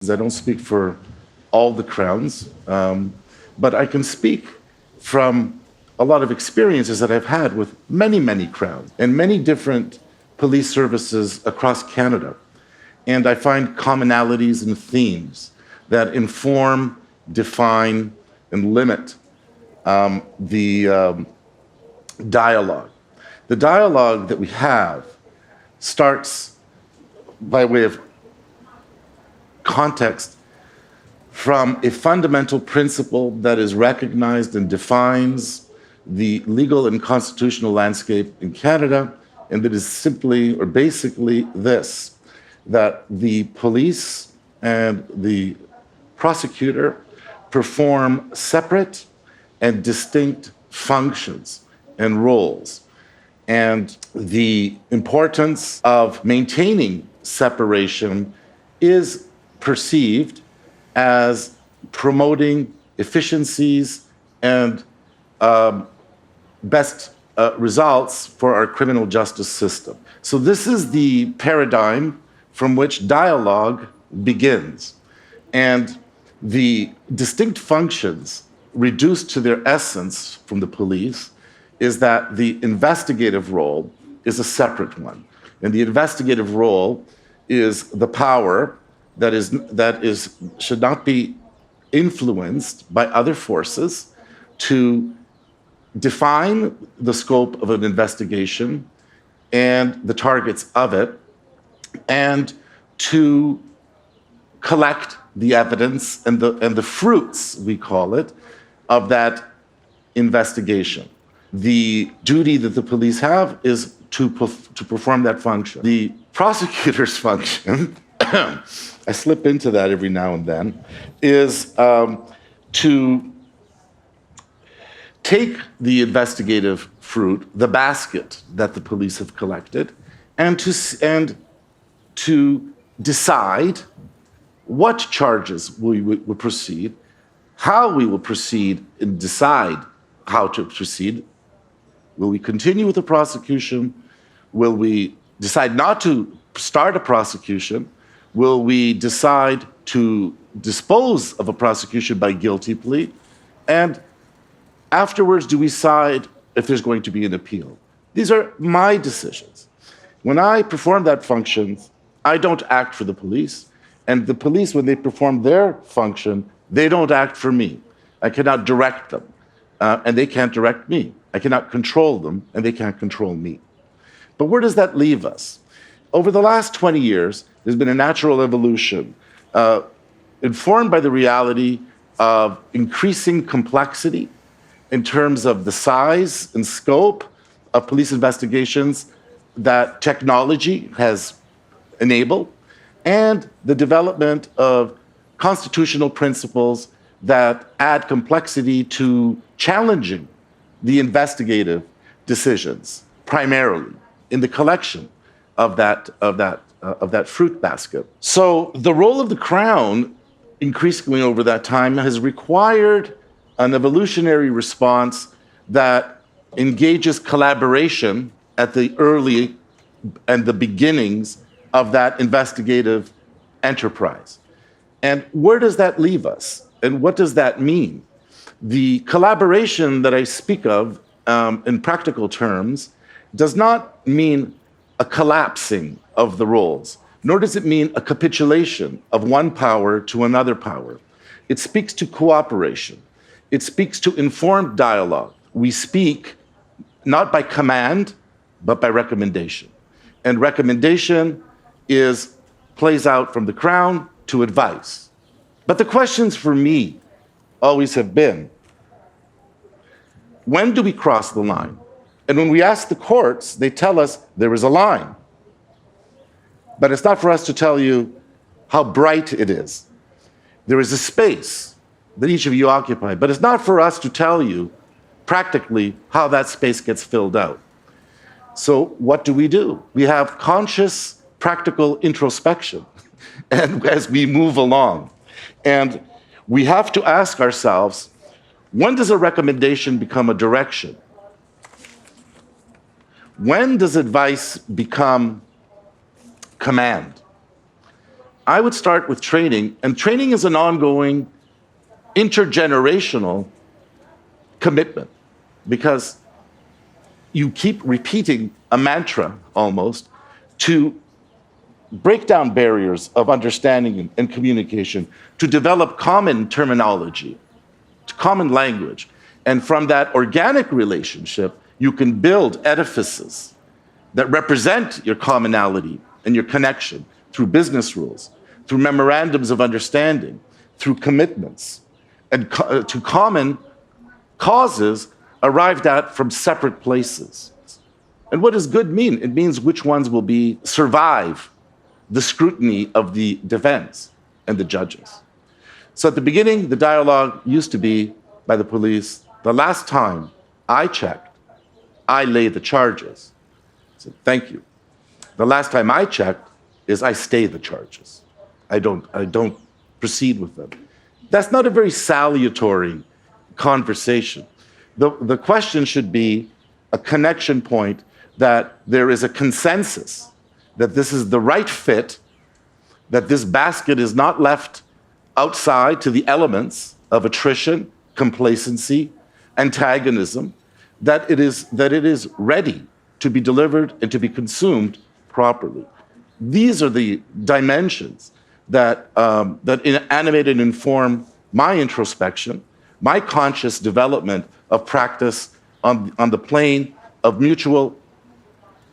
I don't speak for all the crowns, but I can speak from a lot of experiences that I've had with many, many crowns and many different police services across Canada. And I find commonalities and themes that inform, define, and limit the dialogue. The dialogue that we have starts by way of context from a fundamental principle that is recognized and defines the legal and constitutional landscape in Canada, and that is simply or basically this, that the police and the prosecutor perform separate and distinct functions and roles. And the importance of maintaining separation is perceived as promoting efficiencies and best results for our criminal justice system. So this is the paradigm from which dialogue begins. And the distinct functions reduced to their essence from the police is that the investigative role is a separate one. And the investigative role is the power that should not be influenced by other forces to define the scope of an investigation and the targets of it, and to collect the evidence and the fruits, we call it, of that investigation. The duty that the police have is to perform that function. The prosecutor's function, I slip into that every now and then, is to take the investigative fruit, the basket that the police have collected, and to decide what charges we will proceed, how we will proceed, and decide how to proceed. Will we continue with the prosecution? Will we decide not to start a prosecution? Will we decide to dispose of a prosecution by guilty plea? And afterwards, do we decide if there's going to be an appeal? These are my decisions. When I perform that function, I don't act for the police. And the police, when they perform their function, they don't act for me. I cannot direct them, and they can't direct me. I cannot control them, and they can't control me. But where does that leave us? Over the last 20 years, there's been a natural evolution informed by the reality of increasing complexity in terms of the size and scope of police investigations that technology has enabled, and the development of constitutional principles that add complexity to challenging the investigative decisions, primarily in the collection of that fruit basket. So the role of the Crown, increasingly over that time, has required an evolutionary response that engages collaboration at the early and the beginnings of that investigative enterprise. And where does that leave us? And what does that mean? The collaboration that I speak of in practical terms does not mean a collapsing of the roles, nor does it mean a capitulation of one power to another power. It speaks to cooperation. It speaks to informed dialogue. We speak not by command, but by recommendation. And recommendation plays out from the Crown to advice. But the questions for me always have been, when do we cross the line? And when we ask the courts, they tell us there is a line. But it's not for us to tell you how bright it is. There is a space that each of you occupy, but it's not for us to tell you practically how that space gets filled out. So what do? We have conscious, practical introspection and as we move along. And we have to ask ourselves, when does a recommendation become a direction? When does advice become command? I would start with training, and training is an ongoing intergenerational commitment because you keep repeating a mantra almost to break down barriers of understanding and communication, to develop common terminology, common language. And from that organic relationship, you can build edifices that represent your commonality and your connection through business rules, through memorandums of understanding, through commitments, and to common causes arrived at from separate places. And what does good mean? It means which ones will survive the scrutiny of the defense and the judges. So at the beginning, the dialogue used to be by the police, the last time I checked, I lay the charges. I said, thank you. The last time I checked is I stay the charges. I don't proceed with them. That's not a very salutary conversation. The question should be a connection point that there is a consensus that this is the right fit, that this basket is not left outside to the elements of attrition, complacency, antagonism, that it is ready to be delivered and to be consumed properly. These are the dimensions that animate and inform my introspection, my conscious development of practice on the plane of mutual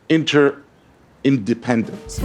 interdependence.